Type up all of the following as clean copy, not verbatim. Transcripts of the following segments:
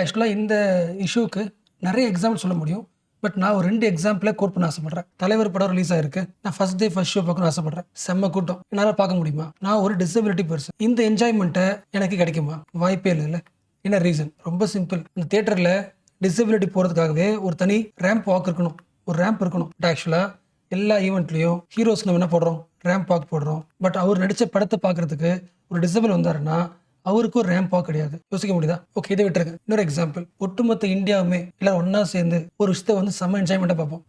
ஆக்சுவலாக இந்த இஷ்யூக்கு நிறைய எக்ஸாம்பிள் சொல்ல முடியும். பட் நான் ஒரு 2 எக்ஸாம்பிளை கோட் பண்ண ஆசைப்படுறேன். தலைவர் படம் ரிலீஸ் ஆயிருக்கு. நான் ஃபர்ஸ்ட் டே ஃபர்ஸ்ட் ஷோ பார்க்கணும்னு ஆசைப்படுறேன். செம்ம கூட்டம். என்னால் பார்க்க முடியுமா? நான் ஒரு டிசபிலிட்டி பர்சன். இந்த என்ஜாய்மெண்ட்டை எனக்கு கிடைக்குமா? வாய்ப்பே இல்லை. என்ன ரீசன்? ரொம்ப சிம்பிள். அந்த தியேட்டரில் டிசபிலிட்டி போகிறதுக்காகவே ஒரு தனி ரேம்ப் வாக் இருக்கணும், ஒரு ரேம்ப் இருக்கணும். பட் ஆக்சுவலாக எல்லா ஈவெண்ட்லையும் ஹீரோஸ்க்கு நம்ம என்ன போடுறோம்? ரேம்ப் வாக் போடுறோம். பட் அவர் நடித்த படத்தை பார்க்கறதுக்கு ஒரு டிசபிள் வந்தாருன்னா அவருக்கு ஒரு ரேம்ப் வாக் கிடையாது. யோசிக்க முடியுதா? ஓகே, இதை விட்டுருங்க. இன்னொரு எக்ஸாம்பிள். ஒட்டுமொத்த இந்தியாவுமே எல்லாரும் ஒன்னா சேர்ந்து ஒரு விஷயத்தை வந்து செம்ம என்ஜாய்மெண்ட்டாக பார்ப்போம்.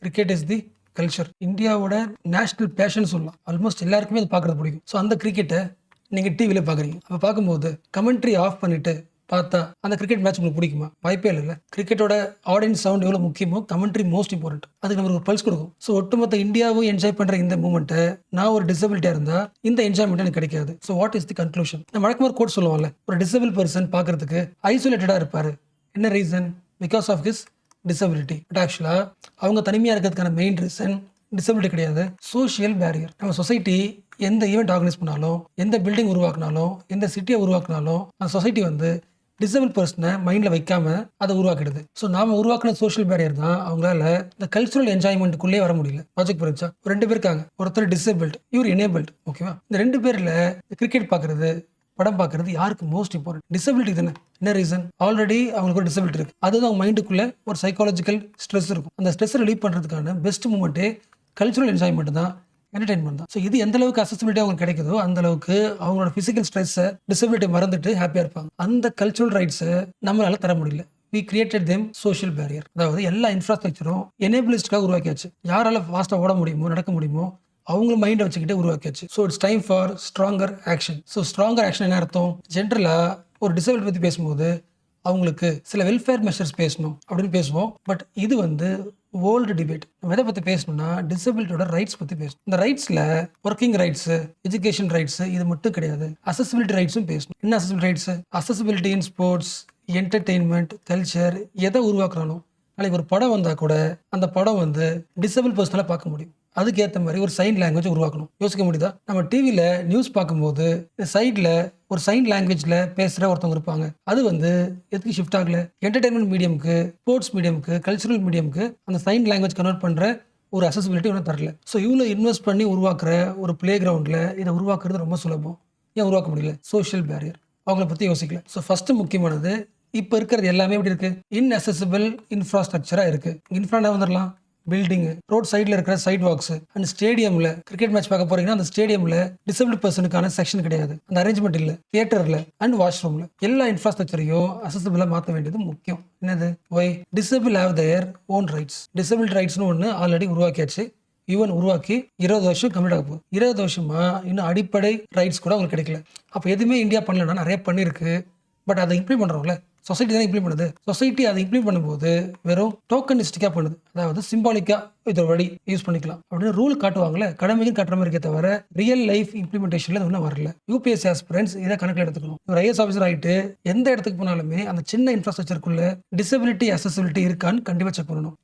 Cricket is the culture. இந்தியாவோட நேஷனல் பேஷன் சொல்லலாம். ஆல்மோஸ்ட் எல்லாருக்குமே அது பார்க்கறது பிடிக்கும். ஸோ அந்த கிரிக்கெட்டை நீங்கள் டிவியில் பார்க்குறீங்க. அப்போ பார்க்கும்போது கமெண்ட்ரி ஆஃப் பண்ணிட்டு பார்த்தா அந்த கிரிக்கெட் மேட்ச் உங்களுக்கு பிடிக்குமா? வாய்ப்பே இல்லை. கிரிக்கெட்டோட ஆடியன்ஸ் சவுண்ட் எவ்வளோ முக்கியமோ கமெண்ட்ரி மோஸ்ட் இம்பார்ட்டன்ட். அதுக்கு நம்ம ஒரு பல்ஸ் கொடுக்கும். ஸோ ஒட்டுமொத்த இந்தியாவும் என்ஜாய் பண்ணுற இந்த மூமெண்ட்டை நான் ஒரு டிசபிலிட்டியாக இருந்தால் இந்த என்ஜாய்மெண்ட் எனக்கு கிடைக்காது. So what is the conclusion? நம்ம வழக்கமாக கோட் சொல்லுவாங்கல்ல, ஒரு டிசபிள் பர்சன் பார்க்கறதுக்கு ஐசோலேட்டடாக இருப்பார். என்ன reason? Because of his disability. But ஆக்சுவலாக அவங்க தனிமையாக இருக்கிறதுக்கான மெயின் ரீசன் டிசபிலிட்டி கிடையாது, சோஷியல் பேரியர். நம்ம சொசைட்டி எந்த ஈவெண்ட் ஆர்கனைஸ் பண்ணாலும், எந்த பில்டிங் உருவாக்கினாலும், எந்த சிட்டியை உருவாக்கினாலும் அந்த சொசைட்டி வந்து டிசபிள் பர்சனை மைண்டில் வைக்காம அதை உருவாக்கிடுது. ஸோ நாம உருவாக்கின சோஷியல் பேரியர் தான் அவங்களால இந்த கல்ச்சுரல் என்ஜாய்மெண்ட்டுக்குள்ளே வர முடியல. ப்ராஜெக்ட் புரிஞ்சா? ஒரு 2 பேர் இருக்காங்க. ஒருத்தர் டிசபிள்ட், இவர் எனேபிள்ட். ஓகேவா? இந்த 2 பேரில் கிரிக்கெட் பார்க்கறது, படம் பார்க்கறது யாருக்கு மோஸ்ட் இம்பார்ட்டன்ட்? டிசபிலிட்டி தானே. என்ன ரீசன்? ஆல்ரெடி அவங்களுக்கு ஒரு டிசபிலிட்டி இருக்கு. அதுதான் அவங்க மைண்டுக்குள்ள ஒரு சைக்காலஜிக்கல் ஸ்ட்ரெஸ் இருக்கும். அந்த ஸ்ட்ரெஸ் ரிலீவ் பண்ணுறதுக்கான பெஸ்ட் மூமெண்ட்டே கல்ச்சுரல் என்ஜாய்மெண்ட் தான், என்டர்டைன்மெண்ட் தான். ஸோ இது எந்த அளவுக்கு அசசிபிலிட்டி அவங்களுக்கு கிடைக்குதோ அந்த அளவுக்கு அவங்களோட பிசிக்கல் ஸ்ட்ரெஸ்ஸை, டிசபிலிட்டி மறந்துட்டு ஹாப்பியாக இருப்பாங்க. அந்த கல்ச்சுரல் ரைட்ஸை நம்மளால தர முடியல. we created them social barrier. அதாவது எல்லா இன்ஃப்ராஸ்ட்ரக்சரும் எனேபிளிஸ்டுக்காக உருவாக்கியாச்சு. யாரால ஃபாஸ்ட்டாக ஓட முடியுமோ, நடக்க முடியுமோ அவங்க மைண்டை வச்சுக்கிட்டே உருவாக்கியாச்சு. So it's time for stronger action. So stronger action என்ன அர்த்தம்? ஜென்ரலாக ஒரு டிசபிலிட்டி பற்றி பேசும்போது அவங்களுக்கு சில வெல்ஃபேர் மெஷர்ஸ் பேசணும் அப்படின்னு பேசுவோம். பட் இது வந்து ஓல்டு டிபேட். நம்ம எதை பற்றி பேசணும்னா டிசபிலிட்டியோட ரைட்ஸ் பற்றி பேசணும். இந்த ரைட்ஸில் ஒர்க்கிங் ரைட்ஸு, எஜுகேஷன் ரைட்ஸு இது மட்டும் கிடையாது, அசசிபிலிட்டி ரைட்ஸும் பேசணும். என்ன accessibility rights? Accessibility in sports, entertainment, culture. எதை உருவாக்குறானோ நாளைக்கு ஒரு படம் வந்தால் கூட அந்த படம் வந்து டிசபிள் பர்சனலாக பார்க்க முடியும். அதுக்கேற்ற மாதிரி ஒரு சைன் லாங்குவேஜ் உருவாக்கணும். யோசிக்க முடியுதா? நம்ம டிவியில் நியூஸ் பார்க்கும்போது சைடில் ஒரு சைன் லாங்குவேஜில் பேசுகிற ஒருத்தவங்க இருப்பாங்க. அது வந்து எதுக்கு ஷிஃப்ட் ஆகலை? என்டர்டைன்மெண்ட் மீடியமுக்கு, ஸ்போர்ட்ஸ் மீடியமுக்கு, கல்ச்சுரல் மீடியமுக்கு அந்த சைன் லாங்குவேஜ் கன்வெர்ட் பண்ணுற ஒரு அசசிபிலிட்டி ஒன்றும் தரல. ஸோ இவ்வளோ இன்வெஸ்ட் பண்ணி உருவாக்குற ஒரு பிளே கிரவுண்டில் இதை உருவாக்குறது ரொம்ப சுலபம். ஏன் உருவாக்க முடியல? Social barrier. அவங்கள பற்றி யோசிக்கல. ஸோ ஃபஸ்ட்டு முக்கியமானது, இப்போ இருக்கிறது எல்லாமே எப்படி இருக்குது? இன்அசசிபிள் இன்ஃப்ராஸ்ட்ரக்சராக இருக்குது. இன்ஃப்ரானா வந்துடலாம் பில்டிங், ரோட் சைடில் இருக்கிற சைட் வாக்ஸ் அண்ட் ஸ்டேடியமில் கிரிக்கெட் மேட்ச் பார்க்க போறீங்கன்னா அந்த ஸ்டேடியமில் டிசபிள் பர்சனுக்கான செக்ஷன் கிடையாது, அந்த அரேஞ்ச்மெண்ட் இல்லை. தியேட்டரில் அண்ட் வாஷ்ரூமில் எல்லா இன்ஃப்ராஸ்ட்ரக்சரையும் அசசிபிளாக மாற்ற வேண்டியது முக்கியம். என்னது? Why? Disable have their own rights. Disable ரைட்ஸ்னு ஒன்று ஆல்ரெடி உருவாக்கியாச்சு. ஈவன் உருவாக்கி 20 வருஷம் கம்ப்ளீட் ஆக போகுது. 20 வருஷமா இன்னும் அடிப்படை ரைட்ஸ் கூட அவங்களுக்கு கிடைக்கல. அப்போ எதுவுமே இந்தியா பண்ணலன்னா நிறைய பண்ணியிருக்கு. பட் அதை இம்ப்ளிமெண்ட் பண்ணுறோம்ல, சொசைட்டி தான் இம்ப்ளிமெண்ட் பண்ணுது. சொசைட்டி அதை இம்ப்ளிமெண்ட் பண்ணும்போது வெறும் டோக்கனிஸ்டிக்காக பண்ணுது. அதாவது சிம்பாலிக்காக இதோட வழி யூஸ் பண்ணிக்கலாம் அப்படின்னு ரூல் காட்டுவாங்களே, கடமைக்கும் காட்டுற மாதிரி இருக்கே தவிர ரியல் லைஃப் இம்ப்ளிமெண்டேஷன்ல அது ஒன்றும் வரல. யூபிஎஸ்சி ஆஸ்பிரண்ட்ஸ் இதை கணக்கில் எடுத்துக்கணும். ஒரு ஐஎஸ் ஆஃபீஸர் ஆகிட்டு எந்த இடத்துக்கு போனாலுமே அந்த சின்ன இன்ஃப்ராஸ்ட்ரக்சருக்குள்ள டிசபிலிட்டி அசசிபிலிட்டி இருக்கான்னு கண்டிப்பாக செக் பண்ணணும்.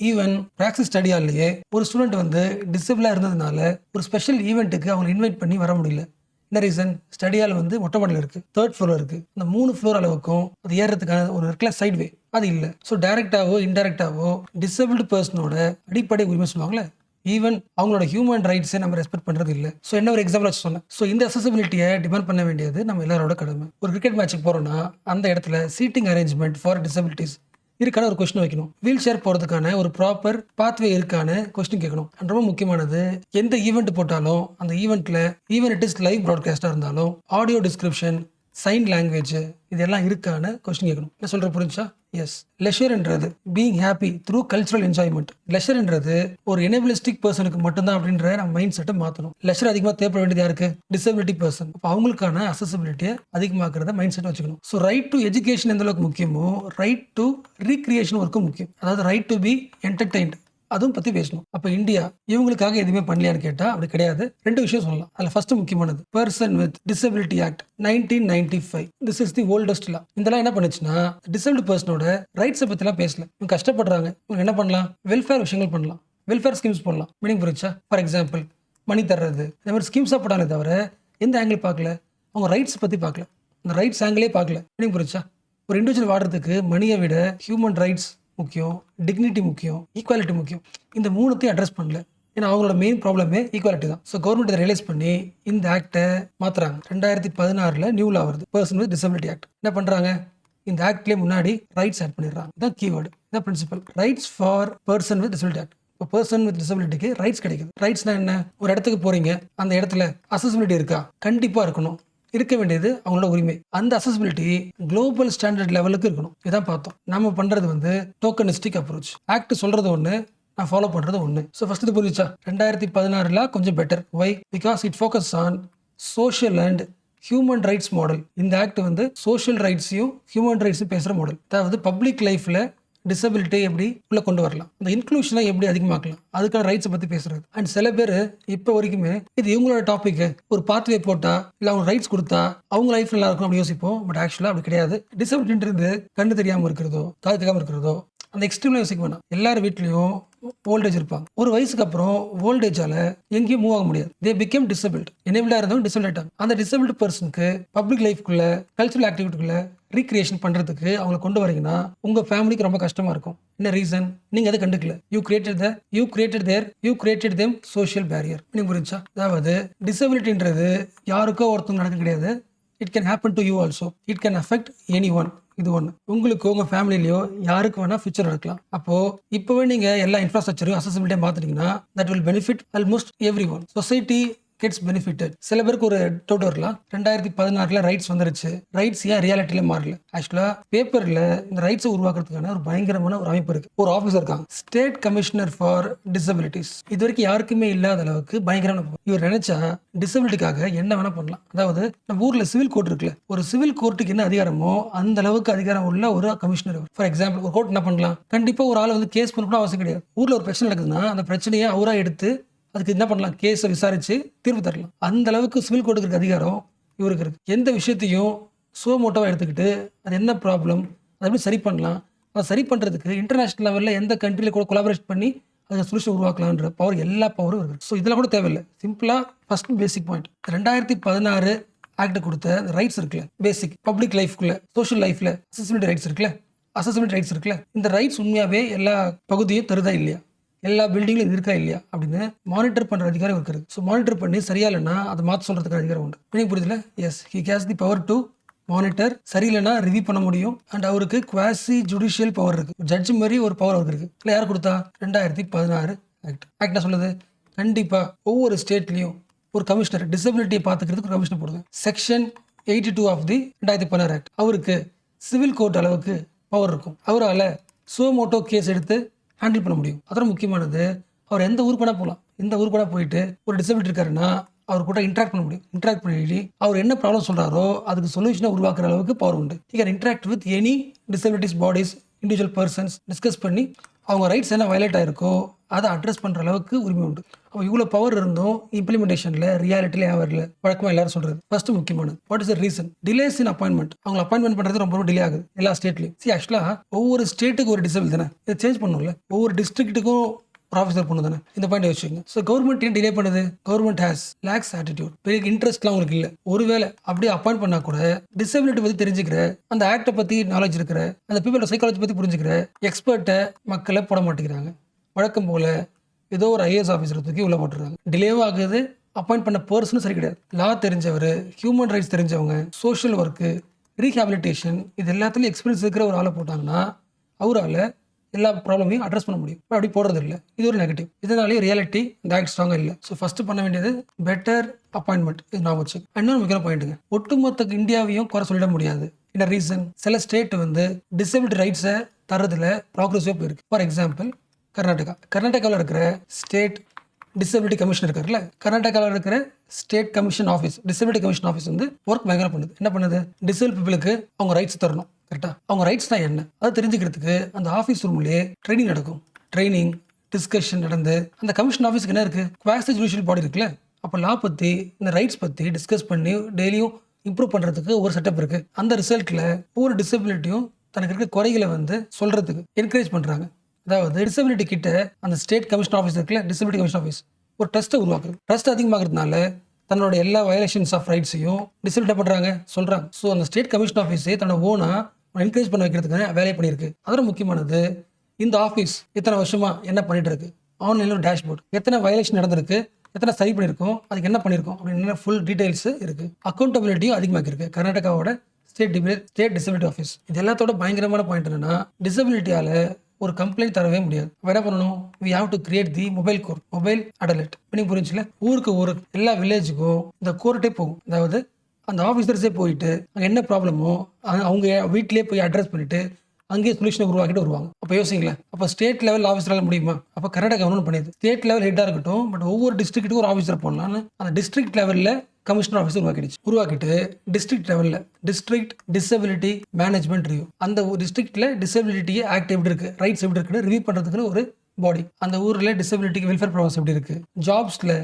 ஈவன் பிராக்டிஸ் ஸ்டடியாலேயே ஒரு ஸ்டூடெண்ட் வந்து டிசபிளாக இருந்ததுனால ஒரு ஸ்பெஷல் ஈவெண்ட்டுக்கு அவங்க இன்வைட் பண்ணி வர முடியல. என்ன ரீசன்? ஸ்டடியால் வந்து மொட்டை மாடியில் இருக்குது, 3rd ஃப்ளோர் இருக்குது. அந்த 3 ஃப்ளோர் அளவுக்கும் அது ஏறுறதுக்கான ஒரு இருக்குல்ல சைட் வே, அது இல்லை. ஸோ டைரக்டாவோ இன்டைரக்டாவோ டிசபிள்டு பர்சனோட அடிப்படை உரிமை சொல்லுவாங்களே, ஈவன் அவங்களோட ஹியூமன் ரைட்ஸை நம்ம ரெஸ்பெக்ட் பண்ணுறது இல்லை. ஸோ என்ன ஒரு எக்ஸாம்பிள் வச்சு சொன்னேன். ஸோ இந்த அசசிபிலிட்டியை டிபெண்ட் பண்ண வேண்டியது நம்ம எல்லாரோட கடமை. ஒரு கிரிக்கெட் மேட்ச்சுக்கு போகிறோன்னா அந்த இடத்துல சீட்டிங் அரேஞ்ச்மெண்ட் ஃபார் டிசபிலிட்டிஸ் இருக்கான ஒரு கொஸ்டின் வைக்கணும். வீல் சேர் போகிறதுக்கான ஒரு ப்ராப்பர் பாத்வே இருக்கான கொஸ்டின் கேட்கணும். ரொம்ப முக்கியமானது, எந்த ஈவெண்ட் போட்டாலும் அந்த ஈவெண்ட்டில் ஈவன் இட் இஸ் லைவ் ப்ராட்காஸ்டாக இருந்தாலும் ஆடியோ டிஸ்கிரிப்ஷன், சைன் லாங்குவேஜ் இதெல்லாம் இருக்கான கொஸ்டின் கேட்கணும். என்ன சொல்கிற புரிஞ்சா? எஸ். லெஷர்ன்றது being happy through cultural enjoyment. லெஷர்ன்றது ஒரு எனேபிளிஸ்டிக் பர்சனுக்கு மட்டும்தான் அப்படின்ற நம்ம மைண்ட் செட்டை மாற்றணும். லெஷர் அதிகமாக தேவைப்பட வேண்டியது யாருக்கு? Disability person. அப்போ அவங்களுக்கான அசசிபிலிட்டியை அதிகமாக்குறத மைண்ட் செட் வச்சுக்கணும். ஸோ ரைட் டு எஜுகேஷன் எந்த அளவுக்கு முக்கியமோ ரைட் டு ரீக்ரியேஷன் ஒர்க்கும் முக்கியம். அதாவது ரைட் டு பி என்டர்டெயின்ட், அதுவும் பற்றி பேசணும். அப்போ இந்தியா இவங்களுக்காக எதுவுமே பண்ணலையான்னு கேட்டால் அப்படி கிடையாது. 2 விஷயம் சொல்லலாம். அதில் ஃபர்ஸ்ட் முக்கியமானது person with disability act 1995. This is the oldest law. இதெல்லாம் என்ன பண்ணுச்சுன்னா டிசபிள்டு பர்சனோட ரைட்ஸை பற்றிலாம் பேசல. இவங்க கஷ்டப்படுறாங்க, இவங்க என்ன பண்ணலாம்? வெல்ஃபேர் விஷயங்கள் பண்ணலாம், வெல்ஃபேர் ஸ்கீம்ஸ் பண்ணலாம். மீனிங் புரிச்சா? ஃபார் எக்ஸாம்பிள் மணி தர்றது, இந்த மாதிரி ஸ்கீம்ஸாக போட்டாலே தவிர எந்த ஆங்கிள் பார்க்கல, அவங்க ரைட்ஸ் பற்றி பார்க்கல, அந்த ரைட்ஸ் ஆங்கிளே பார்க்கல. மீனிங் புரிச்சா? ஒரு இண்டிவிஜுவல் வாடுறதுக்கு மணியை விட ஹியூமன் ரைட்ஸ் முக்கியம், டிக்னிட்டி முக்கியம், ஈக்குவாலிட்டி முக்கியம். இந்த மூணுத்தையும் அட்ரஸ் பண்ணல. ஏன்னா அவங்களோட மெயின் ப்ராப்ளமே ஈக்குவாலிட்டி தான். ஸோ கவர்மெண்ட் இதை ரியலைஸ் பண்ணி இந்த ஆக்டை மாற்றுறாங்க. 2016 நியூ லா வருது, பர்சன் வித் டிசபிலிட்டி ஆக்ட். என்ன பண்ணுறாங்க, இந்த ஆக்ட்லேயே முன்னாடி ரைட்ஸ் ஆட் பண்ணிடுறாங்க. இதான் கீவேர்டு, இதான் principle. Rights for person with disability act. இப்போ பர்சன் வித் டிசபிலிட்டிக்கு ரைட்ஸ் கிடைக்குது. ரைட்ஸ்னா என்ன, ஒரு இடத்துக்கு போறீங்க, அந்த இடத்துல அசசிபிலிட்டி இருக்கா, கண்டிப்பாக இருக்கணும், இருக்க வேண்டியது அவங்களோட உரிமை. அந்த அசசிபிலிட்டி குளோபல் ஸ்டாண்டர்ட் லெவலுக்கு இருக்கணும். இதான் பார்த்தோம். நம்ம பண்றது வந்து டோக்கனிஸ்டிக் அப்ரோச். ஆக்ட் சொல்றது ஒன்று, நான் ஃபாலோ பண்றது ஒன்று. ஸோ ஃபர்ஸ்ட் இது புரிஞ்சா 2016 கொஞ்சம் better. Why? Because it focus on social and human rights model. இந்த ஆக்ட் வந்து சோஷியல் ரைட்ஸையும் ஹியூமன் ரைட்ஸையும் பேசுகிற மாடல். அதாவது பப்ளிக் லைஃப்ல டிசபிலிட்டி எப்படி உள்ள கொண்டு வரலாம், அந்த இன்க்ளூஷனை எப்படி அதிகமாக்கலாம், அதுக்கான ரைட்ஸை பற்றி பேசுறது. அண்ட் சில பேர் இப்போ வரைக்குமே இது இவங்களோட டாபிக், ஒரு பாத்வே போட்டா இல்லை அவங்க ரைட்ஸ் கொடுத்தா அவங்க லைஃப் நல்லா இருக்கும் அப்படி யோசிப்போம். பட் ஆக்சுவலாக அப்படி கிடையாது. டிசபிலிட்டின்றது கண்ணு தெரியாமல் இருக்கிறதோ, காது கேட்காம இருக்கிறதோ, அந்த எக்ஸ்ட்ரீம்ல யோசிக்க வேணாம். எல்லார் வீட்லையும் ஓல்டேஜ் இருப்பாங்க. ஒரு வயசுக்கு அப்புறம் ஓல்டேஜால எங்கேயும் மூவ் ஆக முடியாது. They become disabled. எனேபிளா இருந்தவங்க டிசபிள் ஆயிட்டாங்க. அந்த டிசபிள்ட் பர்சனுக்கு பப்ளிக் லைஃப்குள்ள, கல்ச்சரல் ஆக்டிவிட்டிக்குள்ள ரீக்ரியேஷன் பண்றதுக்கு அவங்களை கொண்டு வரீங்கன்னா உங்க ஃபேமிலிக்கு ரொம்ப கஷ்டமா இருக்கும். என்ன ரீசன்? நீங்க அதை கண்டுக்கல. You created them social barrier. நீங்க புரிஞ்சா? அதாவது டிசபிலிட்டின்றது யாருக்கோ ஒருத்தவங்க நடக்க கிடையாது. It can happen to you also. It can affect any one. இது ஒன்று. உங்களுக்கு உங்க ஃபேமிலிலையோ யாருக்கு வேணா ஃபியூச்சர் நடக்கலாம். அப்போ இப்போவே நீங்க எல்லா இன்ஃப்ராஸ்ட்ரக்சரையும் அசசிபிலிட்டியாக மாத்திட்டீங்கன்னா that will benefit almost every one. Society gets benefited. சில பேருக்கு ஒரு டவுட் வரலாம், 2016 ரைட்ஸ் வந்துருச்சு, ரைட்ஸ் ஏன் ரியாலிட்டியில மாறல? ஆக்சுவலா பேப்பர்ல இந்த ரைட்ஸை உருவாக்குறதுக்கான ஒரு பயங்கரமான ஒரு அமைப்பு இருக்கு. ஒரு ஆஃபீஸர் இருக்காங்க, ஸ்டேட் கமிஷனர் ஃபார் டிசபிலிட்டிஸ். இது வரைக்கும் யாருக்குமே இல்லாத அளவுக்கு பயங்கரமான. இவர் நினைச்சா டிசபிலிட்டிக்காக என்ன வேணா பண்ணலாம். அதாவது நம்ம ஊர்ல சிவில் கோர்ட் இருக்குல்ல, ஒரு சிவில் கோர்ட்டுக்கு என்ன அதிகாரமோ அந்த அளவுக்கு அதிகாரம் உள்ள ஒரு கமிஷனர். ஃபார் எக்ஸாம்பிள், ஒரு கோர்ட் என்ன பண்ணலாம், கண்டிப்பா ஒரு ஆள் வந்து கேஸ் பண்ண அவசியம் கிடையாது. ஊர்ல ஒரு பிரச்சனை நடக்குதுன்னா அந்த பிரச்சனையை அவரா எடுத்து அதுக்கு என்ன பண்ணலாம், கேஸை விசாரிச்சு தீர்வு தரலாம். அந்த அளவுக்கு சிவில் கோர்ட்டுக்கு இருக்க அதிகாரம் இவருக்கு இருக்கு. எந்த விஷயத்தையும் சுவமோட்டோவா எடுத்துக்கிட்டு அது என்ன ப்ராப்ளம், அதை எப்படி சரி பண்ணலாம், அதை சரி பண்றதுக்கு இன்டர்நேஷனல் லெவலில் எந்த கண்ட்ரியில கூட கொலாபரேட் பண்ணி அதை சொல்யூஷன் உருவாக்கலான்ற பவர், எல்லா பவரும் இருக்கு. ஸோ இதெல்லாம் கூட தேவையில்லை. சிம்பிளா ஃபர்ஸ்ட் பேசிக் பாயிண்ட், 2016 ஆக்ட் கொடுத்த ரைட்ஸ் இருக்குல்ல, பேசிக் பப்ளிக் லைஃப்குள்ள, சோஷியல் லைஃப்ல அசசிபிலிட்டி ரைட்ஸ் இருக்குல்ல, இந்த ரைட்ஸ் உண்மையாவே எல்லா பகுதியும் தருதா இல்லையா, எல்லா பில்டிங்லும் இருக்கா இல்லையா அப்படின்னு மானிட்டர் பண்ற அதிகாரம் இருக்குது. ஸோ மானிட்டர் பண்ணி சரியா இல்லைன்னா அதை மாற்ற சொல்றதுக்கு அதிகாரம் உண்டு. எனக்கு புரியுதுல? Yes, he has the power to monitor. சரியில்லைன்னா ரிவ்யூ பண்ண முடியும். அண்ட் அவருக்கு குவாசி ஜுடிஷியல் பவர் இருக்கு. ஜட்ஜ் மாதிரி ஒரு பவர் அவருக்கு இருக்கு. இல்லை யார் கொடுத்தா? 2016 ஆக்ட். என்ன சொல்லுது? கண்டிப்பா ஒவ்வொரு ஸ்டேட்லயும் ஒரு கமிஷனர், டிசபிலிட்டியை பார்த்துக்கிறதுக்கு ஒரு கமிஷனர் போடுங்க. Section 82 of the 2016 act. அவருக்கு சிவில் கோர்ட் அளவுக்கு பவர் இருக்கும். அவரால் சுவமோட்டோ கேஸ் எடுத்து ஹேண்டில் பண்ண முடியும். அதோட முக்கியமானது, அவர் எந்த ஊருக்கு வேணா போகலாம். இந்த ஊருக்கு வேணா போயிட்டு ஒரு டிசபிலிட்டி இருக்காருன்னா அவர் கூட இன்ட்ராக்ட் பண்ண முடியும். இன்ட்ராக்ட் பண்ணி அவர் என்ன ப்ராப்ளம் சொல்றாரோ அதுக்கு சொல்யூஷனை உருவாக்குற அளவுக்கு பவர் உண்டு. You can interact with any disabilities bodies, individual persons, discuss பண்ணி அவங்க ரைட்ஸ் என்ன வயலேட் ஆயிருக்கோ அதை அட்ரஸ் பண்ற அளவுக்கு உரிமை உண்டு. அப்போ இவ்வளோ பவர் இருந்தும் இம்ப்ளிமெண்டேஷன்ல ரியாலிட்டியில வரல. வழக்கமாக எல்லாரும் சொல்றது ஃபர்ஸ்ட் முக்கியமானது, what is the reason? Delays in appointment. அவங்க அப்பாயின்மெண்ட் பண்றது ரொம்ப டிலே ஆகுது எல்லா ஸ்டேட்லையும். ஆக்சுவலா ஒவ்வொரு ஸ்டேட்டுக்கு ஒரு டிசபிள் தானே, இதை சேஞ்ச் பண்ணும்ல. ஒவ்வொரு டிஸ்ட்ரிக்ட்டுக்கும் ஒரு ஆஃபீஸர் பண்ணு தானே. இந்த பாயிண்ட் வச்சுக்கோங்க. ஸோ கவர்மெண்ட் ஏன் டிலே பண்ணுது? Government has lakhs attitude. பெரிய இன்ட்ரெஸ்ட்லாம் உங்களுக்கு இல்லை. ஒருவேளை அப்படியே அப்பாயிண்ட் பண்ணா கூட டிசபிலிட்டி பத்தி தெரிஞ்சுக்கிற, அந்த ஆக்டை பத்தி நாலேஜ் இருக்கிற, அந்த பீப்பிளோட சைக்காலஜி பத்தி புரிஞ்சுக்கிற எக்ஸ்பர்ட்டை மக்களை போட மாட்டேங்கிறாங்க. வழக்கம் போல ஏதோ ஒரு ஐஏஎஸ் ஆஃபீஸர் தூக்கி உள்ள போட்டுருக்காங்க. டிலேவும் ஆகுது. அப்பாயிண்ட் பண்ண பர்சனும் சரி கிடையாது. லா தெரிஞ்சவர், ஹியூமன் ரைட்ஸ் தெரிஞ்சவங்க, சோஷியல் ஒர்க்கு, ரீஹாபிலிட்டேஷன், இது எல்லாத்துலேயும் எக்ஸ்பீரியன்ஸ் இருக்கிற ஒரு ஆளை போட்டாங்கன்னா அவரால் எல்லா ப்ராப்ளமையும் அட்ரஸ் பண்ண முடியும். அப்படி போடுறது இல்லை. இது ஒரு நெகட்டிவ். இதனாலேயே ரியாலிட்டி இந்த ஆக்ட் ஸ்ட்ராங்காக இல்லை. ஸோ ஃபர்ஸ்ட் பண்ண வேண்டியது பெட்டர் அப்பாயின்மெண்ட். இது நான் வச்சு இன்னொரு முக்கியமான பாயிண்ட்டுங்க, ஒட்டுமொத்த இந்தியாவையும் குறை சொல்லிட முடியாது. என்ன ரீசன்? சில ஸ்டேட் வந்து டிசபிலிட்டி ரைட்ஸை தரதுல ப்ராக்ரஸிவாக போயிருக்கு. ஃபார் எக்ஸாம்பிள் கர்நாடகாவில் இருக்கிற ஸ்டேட் டிசபிலிட்டி கமிஷன் இருக்காருல்ல, கர்நாடகாவில் இருக்கிற state commission office, disability commission office வந்து ஒர்க் பயங்கரம் பண்ணுது. என்ன பண்ணுது? டிசபிள் பீப்புளுக்கு அவங்க ரைட்ஸ் தரணும். கரெக்டா? அவங்க ரைட்ஸ் தான் என்ன அதை தெரிஞ்சுக்கிறதுக்கு அந்த ஆஃபீஸ் ரூம்லேயே ட்ரைனிங் நடக்கும். ட்ரைனிங் டிஸ்கஷன் நடந்து அந்த கமிஷன் ஆஃபீஸ்க்கு என்ன இருக்கு? குவாசி ஜுடிஷியல் பாடி இருக்குல்ல, அப்போ லா பற்றி, இந்த ரைட்ஸ் பற்றி டிஸ்கஸ் பண்ணி டெய்லியும் இம்ப்ரூவ் பண்ணுறதுக்கு ஒரு செட்டப் இருக்கு. அந்த ரிசல்ட்டில் ஒவ்வொரு டிசபிலிட்டியும் தனக்கு இருக்க குறைகளை வந்து சொல்றதுக்கு என்கரேஜ் பண்ணுறாங்க. அதாவது டிசபிலிட்டி கிட்ட அந்த ஸ்டேட் கமிஷன் ஆஃபீஸ் இருக்குல்ல, டிசபிலிட்டி கமிஷன் ஆஃபீஸ் ஒரு ட்ரஸ்ட்டை உருவாக்குது. ட்ரஸ்ட் அதிகமாகிறதுனால தன்னோட எல்லா வயலேஷன்ஸ் ஆஃப் ரைட்ஸையும் டிசபிலிட்டி பண்ணுறாங்க சொல்கிறாங்க. ஸோ அந்த ஸ்டேட் கமிஷன் ஆஃபீஸே தன்னோட ஓனா என்கரேஜ் பண்ண வைக்கிறதுக்கான வேலை பண்ணியிருக்கு. அதோட முக்கியமானது இந்த ஆஃபீஸ் இத்தனை வருஷமா என்ன பண்ணிட்டு இருக்கு, ஆன்லைனில் ஒரு டேஷ்போர்ட், எத்தனை வயலேஷன் நடந்திருக்கு, எத்தனை சரி பண்ணியிருக்கோம், அதுக்கு என்ன பண்ணியிருக்கோம் அப்படின்னு ஃபுல் டீடைல்ஸ் இருக்குது. அக்கௌண்டபிலிட்டியும் அதிகமாக்கிருக்கு கர்நாடகாவோட ஸ்டேட் டிசபிலிட்டி ஆஃபீஸ். இது எல்லாத்தோட பயங்கரமான பாயிண்ட் என்னன்னா, டிசபிலிட்டியால் ஒரு கம்ப்ளைண்ட் தரவே முடியாது. என்ன பண்ணணும், we have to create the mobile court, mobile adalat. நீங்கள் புரிஞ்சுல, ஊருக்கு எல்லா வில்லேஜுக்கும் இந்த கோர்ட்டே போகும். அதாவது அந்த ஆஃபீஸர்ஸே போயிட்டு அங்கே என்ன ப்ராப்ளமோ அவங்க வீட்டிலேயே போய் அட்ரஸ் பண்ணிட்டு அங்கேயே சொல்யூஷனை உருவாக்கிட்டு வருவாங்க. அப்போ யோசிங்களேன், அப்போ ஸ்டேட் லெவல் ஆஃபீஸரால் முடியுமா? அப்போ கர்நாடகா கவர்மெண்ட் பண்ணியது. ஸ்டேட் லெவல் ஹெட்டாக இருக்கட்டும், பட் ஒவ்வொரு டிஸ்ட்ரிக்ட்டுக்கும் ஒரு ஆஃபீஸர் போடலான்னு அந்த டிஸ்ட்ரிக்ட் லெவலில் கமிஷனர் ஆஃபீஸ் உருவாக்கிட்டு டிஸ்ட்ரிக்ட் லெவலில் டிஸ்ட்ரிக்ட் டிசபிலிட்டி மேனேஜ்மெண்ட் ரிவ்யூ, அந்த ஒரு டிஸ்ட்ரிக்ட்ல டிசபிலிட்டியே ஆக்ட் எப்படி இருக்கு, ரைட்ஸ் எப்படி இருக்குன்னு ரிவ்யூ பண்ணுறதுக்குன்னு ஒரு பாடி. அந்த ஊரில் டிசபிலிட்டிக்கு வெல்ஃபேர் ப்ரோக்ராம்ஸ் எப்படி இருக்கு, ஜாப்ஸில்,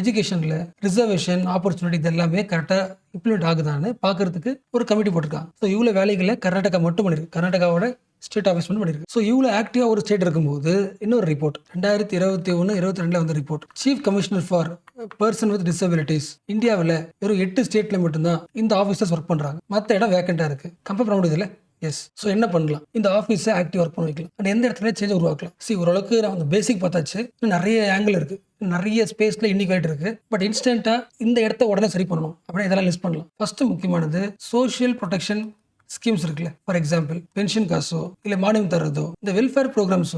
எஜுகேஷனில் ரிசர்வேஷன் ஆப்பர்ச்சுனிட்டி இது எல்லாமே கரெக்டாக இம்ப்ளிமெண்ட் ஆகுதான்னு பார்க்கறதுக்கு ஒரு கமிட்டி போட்டிருக்காங்க. ஸோ இவ்வளோ வேலைகளை கர்நாடகா மட்டும் பண்ணிருக்கு, கர்நாடகாவோட ஸ்டேட் ஆஃபீஸ் மட்டும் பண்ணிருக்கு. ஸோ இவ்வளோ ஆக்டிவாக ஒரு ஸ்டேட் இருக்கும்போது இன்னொரு ரிப்போர்ட் 2021-22 வந்த report, chief commissioner for person with disabilities, இந்தியாவில் வெறும் 8 ஸ்டேட்ல மட்டும்தான் இந்த ஆஃபீஸர்ஸ் ஒர்க் பண்ணுறாங்க. மற்ற இடம் வேக்கண்டாக இருக்கு. கம்பேர் பண்ண முடியுது இல்லை? எஸ். ஸோ என்ன பண்ணலாம், இந்த ஆஃபீஸை ஆக்டிவ் ஒர்க் பண்ண வைக்கலாம். அண்ட் எந்த இடத்துல சேஞ்ச் உருவாக்கலாம். ஓரளவுக்கு நான் அந்த பேசிக் பார்த்தாச்சு. நிறைய ஆங்கிள் இருக்கு, நிறைய ஸ்பேஸ்ல இன்டிகேட் இருக்கு. பட் இன்ஸ்டன்ட்டா இந்த இடத்த உடனே சரி பண்ணணும் அப்படின்னா இதெல்லாம் லிஸ்ட் பண்ணலாம். ஃபர்ஸ்ட் முக்கியமானது சோஷியல் ப்ரொடெக்ஷன் ஸ்கீம்ஸ் இருக்குல்ல. ஃபார் எக்ஸாம்பிள் பென்ஷன் காசோ இல்லை மானியம் தரதோ, இந்த வெல்ஃபேர் ப்ரோக்ராம்ஸ்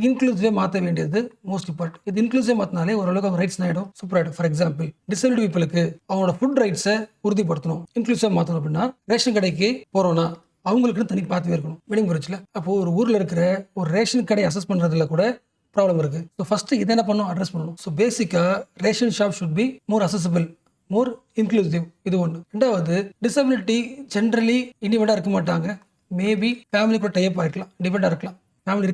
இன்க்ளூசிவே மாற்ற வேண்டியது மோஸ்ட் இம்பார்ட்டன்ட். இது இன்க்ளூசிவ் மாற்றினாலே ஓரளவுக்கு அவங்க ரைட்ஸ் ஆகிடும், சூப்பர் ஆகிடும். ஃபார் எக்ஸாம்பிள் டிசபிலிட்டி பீப்புளுக்கு அவங்களோட ஃபுட் ரைட்ஸை உறுதிப்படுத்தணும். இன்க்ளூசிவ் மாற்றணும் அப்படின்னா ரேஷன் கடைக்கு போறோம்னா அவங்களுக்கு தனி பார்த்து இருக்கணும். மீனிங் புரிச்சுல. அப்போ ஒரு ஊர்ல இருக்கிற ஒரு ரேஷன் கடை அசஸ் பண்றதுல கூட ப்ராப்ளம் இருக்கு. ஸோ ஃபர்ஸ்ட் இதை என்ன பண்ணணும், அட்ரஸ் பண்ணணும். ஸோ பேசிக்கா ration shop should be more accessible, more inclusive. இது ஒன்று. ரெண்டாவது, டிசபிலிட்டி ஜென்ரலி இண்டிபெண்டாக இருக்க மாட்டாங்க. மேபி ஃபேமிலி கூட டைப் ஆகிருக்கலாம், டிபெண்டாக இருக்கலாம். ஃபேமிலி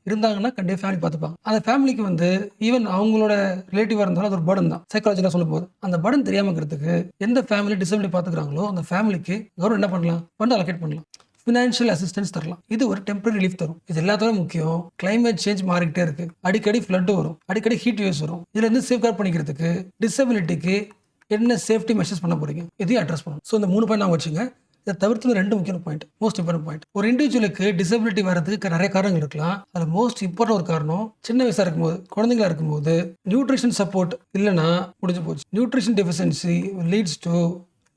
இருந்தாங்கன்னா கண்டிப்பாக ஃபேமிலி பார்த்துப்பாங்க. அந்த ஃபேமிலிக்கு ஈவன் அவங்களோட ரிலேட்டிவாக இருந்தாலும் அது ஒரு பர்டன் தான். சைக்காலஜிலாம் சொல்லும் போது அந்த பர்டன் தெரியாமல் இருக்கிறதுக்கு எந்த ஃபேமிலி டிசபிலிட்டி பார்த்துக்கிறாங்களோ அந்த ஃபேமிலிக்கு கவர்மெண்ட் என்ன பண்ணலாம், ஃபண்ட் அலோகேட் பண்ணலாம், ஃபினான்ஷியல் அசிஸ்டன்ஸ் தரலாம். இது ஒரு டெம்பரரி ரிலீஃப் தரும். இது எல்லாத்தோட முக்கியம். கிளைமேட் சேஞ்ச் மாறிக்கிட்டே இருக்கு. அடிக்கடி ஃப்ளட் வரும், அடிக்கடி ஹீட் வேவ்ஸ் வரும். இதுல இருந்து சேஃப்கார்ட் பண்ணிக்கிறதுக்கு டிசபிலிட்டிக்கு என்ன சேஃப்டி மெஷர்ஸ் பண்ண போறீங்க, இதையும் அட்ரஸ் பண்ணணும். ஸோ இந்த 3 பாயிண்ட் நான் வச்சுங்க. இதை தவிர்த்து 2 முக்கியமான பாயிண்ட், மோஸ்ட் இம்பார்ட்டன்ட் பாயிண்ட். ஒரு இண்டிவிஜுவலுக்கு டிசபிலிட்டி வரதுக்கு நிறைய காரணங்கள் இருக்கலாம். அதில் மோஸ்ட் இம்பார்ட்டன்ட் ஒரு காரணம், சின்ன வயசா இருக்கும்போது, குழந்தைங்களா இருக்கும்போது நியூட்ரிஷன் சப்போர்ட் இல்லைன்னா முடிஞ்சு போச்சு. Nutrition deficiency leads to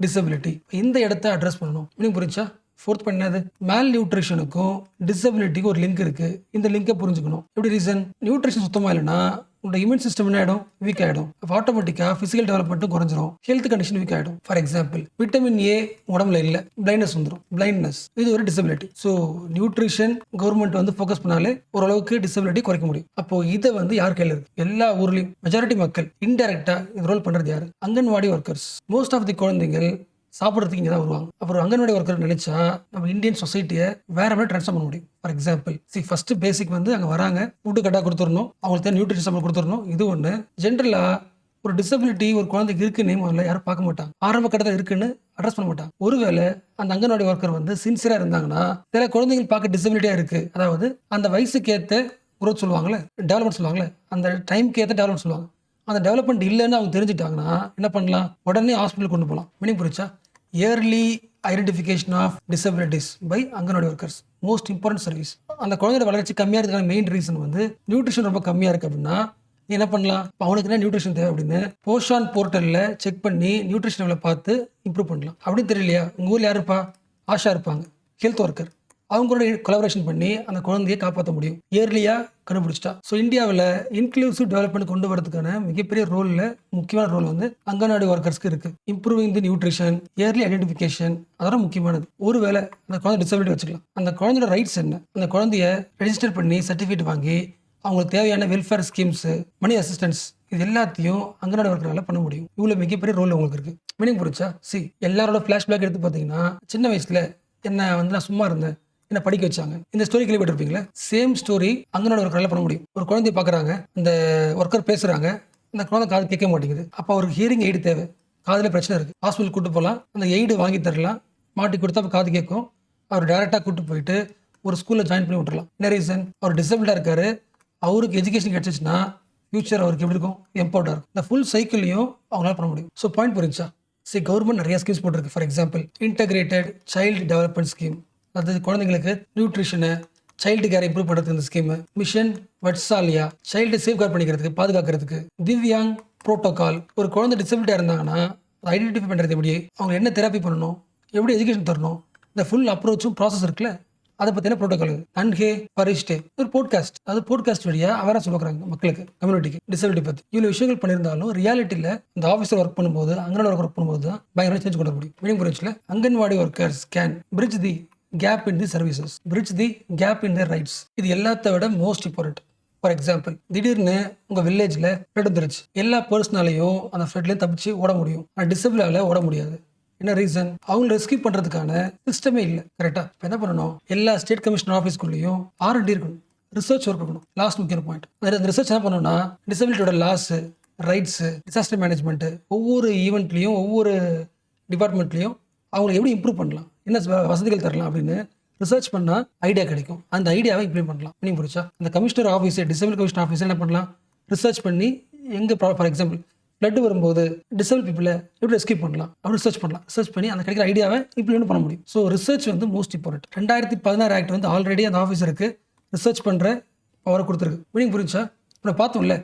disability. இந்த இடத்த அட்ரஸ் பண்ணணும். இன்னும் புரிஞ்சா? 4th பாயிண்ட் என்னது, மேல் நியூட்ரிஷனுக்கும் டிசபிலிட்டிக்கும் ஒரு லிங்க் இருக்கு. இந்த லிங்கை புரிஞ்சுக்கணும். எப்படி ரீசன், நியூட்ரிஷன் சுத்தமாக இல்லைன்னா உங்களோட இம்யூன் சிஸ்டம் என்ன ஆகிடும், வீக் ஆகிடும். அப்போ ஆட்டோமேட்டிக்காக ஃபிசிக்கல் டெவலப்மெண்ட்டும் குறைஞ்சிரும், ஹெல்த் கண்டிஷன் வீக் ஆகிடும். ஃபார் எக்ஸாம்பிள் விட்டமின் ஏ உடம்புல இல்லை, பிளைண்ட்னஸ் வந்துடும். பிளைண்ட்னஸ் இது ஒரு disability. So nutrition government focus பண்ணாலே ஓரளவுக்கு டிசபிலிட்டி குறைக்க முடியும். அப்போ இதை யார் கையில் இருக்கு, எல்லா ஊர்லையும் மெஜாரிட்டி மக்கள் இன்டெரக்டா இது ரோல் பண்றது யாரு, anganwadi workers. Most of the குழந்தைகள் சாப்பிட்றதுக்கு இங்கே தான் வருவாங்க. அப்புறம் அங்கன்வாடி ஒர்க்கர் நினைச்சா நம்ம இந்தியன் சொசைட்டியை வேற மாதிரி ட்ரான்ஸ்ஃபார்ம் பண்ண முடியும். ஃபார் எக்ஸாம்பிள் ஃபர்ஸ்ட் பேசிக் அங்கே வராங்க, ஃபுட்டு கட்டாக கொடுத்துடணும், அவங்களுக்கு நியூட்ரிஷன் சம்பளம் கொடுத்துடணும். இது ஒன்று. ஜென்ரலா ஒரு டிசபிலிட்டி ஒரு குழந்தைக்கு இருக்குன்னு முதல்ல யாரும் பார்க்க மாட்டாங்க, ஆரம்ப கட்டத்தில் இருக்குன்னு அட்ரஸ் பண்ண மாட்டாங்க. ஒருவேளை அந்த அங்கன்வாடி ஒர்க்கர் சின்சியரா இருந்தாங்கன்னா, சில குழந்தைகள் பார்க்க டிசபிலிட்டியா இருக்கு, அதாவது அந்த வயசுக்கு ஏற்ற குரோத் சொல்லுவாங்களே, டெவலப்மெண்ட் சொல்லுவாங்களே, அந்த டைம்க்கு ஏற்ற டெவலப்மெண்ட் சொல்லுவாங்க. அந்த டெவலப்மெண்ட் இல்லைன்னு அவங்க தெரிஞ்சுட்டாங்கன்னா என்ன பண்ணலாம், உடனே ஹாஸ்பிட்டல் கொண்டு போகலாம். மீனிங் புரிச்சா? Early identification of disabilities by anganwadi workers, most important service. அந்த குழந்தையோட வளர்ச்சி கம்மியாக இருக்கிற மெயின் ரீசன் நியூட்ரிஷன் ரொம்ப கம்மியாக இருக்குது அப்படின்னா நீ என்ன பண்ணலாம், அவனுக்கு என்ன நியூட்ரிஷன் தேவை அப்படின்னு போஷான் போர்ட்டலில் செக் பண்ணி நியூட்ரிஷன் லெவலை பார்த்து இம்ப்ரூவ் பண்ணலாம். அப்படின்னு தெரியலையா, உங்கள் ஊரில் யார் இருப்பா, ஆஷா இருப்பாங்க, ஹெல்த் ஒர்க்கர், அவங்களோட கொலாபரேஷன் பண்ணி அந்த குழந்தையை காப்பாற்ற முடியும். இயர்லியா கண்டுபிடிச்சிட்டா. ஸோ இந்தியாவில் இன்க்ளூசிவ் டெவலப்மெண்ட் கொண்டு வரதுக்கான மிகப்பெரிய ரோலில் முக்கியமான ரோல் அங்கன்வாடி ஒர்க்கர்ஸ்க்கு இருக்கு. இம்ப்ரூவிங் தி நியூட்ரிஷன், இயர்லி ஐடென்டிஃபிகேஷன், அதெல்லாம் முக்கியமானது. ஒருவேளை அந்த குழந்தை டிசபிலிட்டி வச்சுக்கலாம், அந்த குழந்தையோட ரைட்ஸ் என்ன, அந்த குழந்தைய ரெஜிஸ்டர் பண்ணி சர்டிஃபிகேட் வாங்கி அவங்களுக்கு தேவையான வெல்ஃபேர் ஸ்கீம்ஸ், மணி அசிஸ்டன்ஸ், இது எல்லாத்தையும் அங்கன்வாடி ஒர்க்கரால பண்ண முடியும். இவ்வளோ மிகப்பெரிய ரோல் உங்களுக்கு இருக்கு. மீனிங் புரிச்சா? எல்லாரோட ஃபிளாஷ்பேக் எடுத்து பார்த்தீங்கன்னா, சின்ன வயசுல என்ன நான் சும்மா இருந்தேன், என்ன படிக்க வச்சாங்க, இந்த ஸ்டோரி கேள்விப்பட்டிருப்பீங்களா? சேம் ஸ்டோரி அங்கனோட ஒர்க்கரால பண்ண முடியும். ஒரு குழந்தைய பார்க்குறாங்க, அந்த ஒர்க்கர் பேசுறாங்க, அந்த குழந்தை காது கேட்க மாட்டேங்குது. அப்போ அவருக்கு ஹியரிங் எய்டு தேவை, காதில் பிரச்சனை இருக்கு, ஹாஸ்பிட்டல் கூட்டு போகலாம், அந்த எய்டு வாங்கி தரலாம், மாட்டி கொடுத்தா அப்போ காது கேட்கும். அவர் டேரெக்டாக கூட்டு போயிட்டு ஒரு ஸ்கூலில் ஜாயின் பண்ணி விட்டுறலாம். என்ன ரீசன், அவர் டிசபிளாக இருக்காரு, அவருக்கு எஜுகேஷன் கிடைச்சிச்சுன்னா ஃபியூச்சர் அவருக்கு எப்படி இருக்கும், எம்பவர்டாக இருக்கும். இந்த ஃபுல் சைக்கிளையும் அவங்களால பண்ண முடியும். ஸோ பாயிண்ட் புரிஞ்சா? கவர்மெண்ட் நிறைய ஸ்கீம்ஸ் போட்டிருக்கு. For example integrated child development scheme, அது குழந்தைங்களுக்கு நியூட்ரிஷனு, சைல்டு கேர் இம்ப்ரூவ் பண்ணுறதுக்கு இந்த ஸ்கீமு. மிஷன் வட்சாலியா, சைல்டு சேஃப்கார்ட் பண்ணிக்கிறதுக்கு, பாதுகாக்கிறதுக்கு. திவ்யாங் ப்ரோட்டோகால், ஒரு குழந்தை டிசபிலிட்டியாக இருந்தாங்கன்னா அதை ஐடென்டிஃபை பண்ணுறது எப்படி, அவங்க என்ன தெரப்பி பண்ணணும், எப்படி எஜுகேஷன் தரணும், இந்த ஃபுல் அப்ரோச்சும் ப்ராசஸ் இருக்குல்ல, அதை பற்றின ப்ரோட்டோகால். அன்ஹே பரிஷ்டே ஒரு போட்காஸ்ட், அது போட்காஸ்ட் வழியாக அவராக சொல்லுறாங்க மக்களுக்கு, கம்யூனிட்டிக்கு டிசபிலிட்டி பற்றி. இவ்வளோ விஷயங்கள் பண்ணியிருந்தாலும் ரியாலிட்டியில் இந்த ஆஃபீஸில் ஒர்க் பண்ணும்போது, அங்கன்வாடி ஒர்க் பண்ணும்போது தான் பயங்கரமாக சேஞ்ச் கொண்டு வர முடியும். மீனிங் புரிஞ்சில் anganwadi workers can bridge the gap in the services, bridge the gap in the rights. இது எல்லாத்த விட மோஸ்ட் இம்பார்ட்டன்ட். ஃபார் எக்ஸாம்பிள், திடீர்னு உங்கள் வில்லேஜில் ஃப்ளட் வந்துருச்சு. எல்லா பர்சனாலையும் அந்த ஃப்ளட்லேயும் தப்பிச்சு ஓட முடியும், ஆனால் டிசபிளால் ஓட முடியாது. என்ன ரீசன்? அவங்க ரெஸ்கியூ பண்ணுறதுக்கான சிஸ்டமே இல்லை. கரெக்டாக இப்போ என்ன பண்ணணும், எல்லா ஸ்டேட் கமிஷனர் ஆஃபீஸ்க்குள்ளேயும் R&D இருக்கணும், ரிசர்ச் ஒர்க் இருக்கணும். லாஸ்ட் முக்கிய பாயிண்ட், அந்த ரிசர்ச் என்ன பண்ணணும்னா டிசபிலிட்டியோட லாஸு, ரைட்ஸு, டிசாஸ்டர் மேனேஜ்மெண்ட்டு, ஒவ்வொரு ஈவெண்ட்லேயும் ஒவ்வொரு டிபார்ட்மெண்ட்லேயும் அவங்களை எப்படி இம்ப்ரூவ் பண்ணலாம், என்ன வசதிகள் தரலாம் அப்படின்னு ரிசர்ச் பண்ணால் ஐடியா கிடைக்கும். அந்த ஐடியாவை இம்ப்ளிமெண்ட் பண்ணலாம். மீனிங் புரிச்சா? அந்த கமிஷனர் ஆஃபீஸே, டிசபிள் கமிஷனர் ஆஃபீஸே என்ன பண்ணலாம், ரிசர்ச் பண்ணி எங்கே ஃபார் எக்ஸாம்பிள் ஃப்ளட் வரும்போது டிசபிள் பீப்புளை எப்படி ரெஸ்கியூ பண்ணலாம் அப்படி ரிசர்ச் பண்ணலாம். ரிசர்ச் பண்ணி அந்த கிடைக்கிற ஐடியாவை இம்ப்ளிமெண்ட் பண்ண முடியும். ஸோ ரிசர்ச் வந்து மோஸ்ட் இம்பார்ட்டன்ட். 2016 ஆக்ட் வந்து ஆல்ரெடி அந்த ஆஃபீஸருக்கு ரிசர்ச் பண்ணுற பவரை கொடுத்துருக்கு. மீனிங் புரிஞ்சா? இப்போ பார்த்தோம்ல,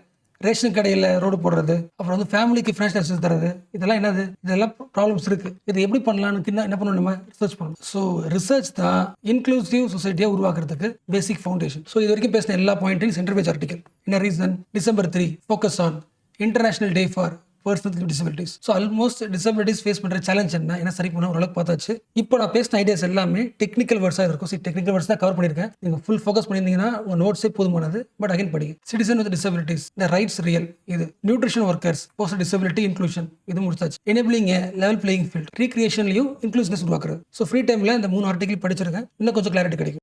ரேஷன் கடையில் ரோடு போடுறது, அப்புறம் வந்து ஃபேமிலிக்கு ஃபினான்ஷியல் அசிஸ்டன்ஸ் தரது, இதெல்லாம் என்னது, இதெல்லாம் ப்ராப்ளம்ஸ் இருக்குது. இது எப்படி பண்ணலான்னு என்ன பண்ணணும், நம்ம ரிசர்ச் பண்ணணும். ஸோ ரிசர்ச் தான் இன்க்ளூசிவ் சொசைட்டியாக உருவாக்குறதுக்கு பேசிக் ஃபவுண்டேஷன். ஸோ இது வரைக்கும் பேசின எல்லா பாயிண்ட்டையும் சென்டர் பேஜ் ஆர்டிகல். என்ன reason? December 3 focus on international day for personal with disabilities. So almost disabilities face பண்ணுற சேலஞ்ச் என்ன சரி பண்ண ஓரளவுக்கு பார்த்தாச்சு. இப்போ நான் பேசின ஐடியாஸ் எல்லாமே டெக்னிக்கல் வேர்ட்ஸாக இருக்கும். டெக்னிக்கல் வேர்ட்ஸ் தான் கவர் பண்ணியிருக்கேன். நீங்கள் ஃபுல் ஃபோக்கஸ் பண்ணியிருந்தீங்கன்னா உங்கள் நோட்ஸே போதுமானது. பட் அகைன் படிங்க. Citizen with disabilities, the rights real, இது nutrition workers, post disability inclusion, இது முடிச்சாச்சு. Enabling a level playing field, ரீக்ரியேஷன்லையும் இன்க்ளூசிவ்னஸ் உருவாக்குறது. ஸோ ஃப்ரீ டைமில் இந்த 3 ஆர்டிகல் படிச்சிருக்கேன். இன்னும் கொஞ்சம் கிளாரிட்டி கிடைக்கும்.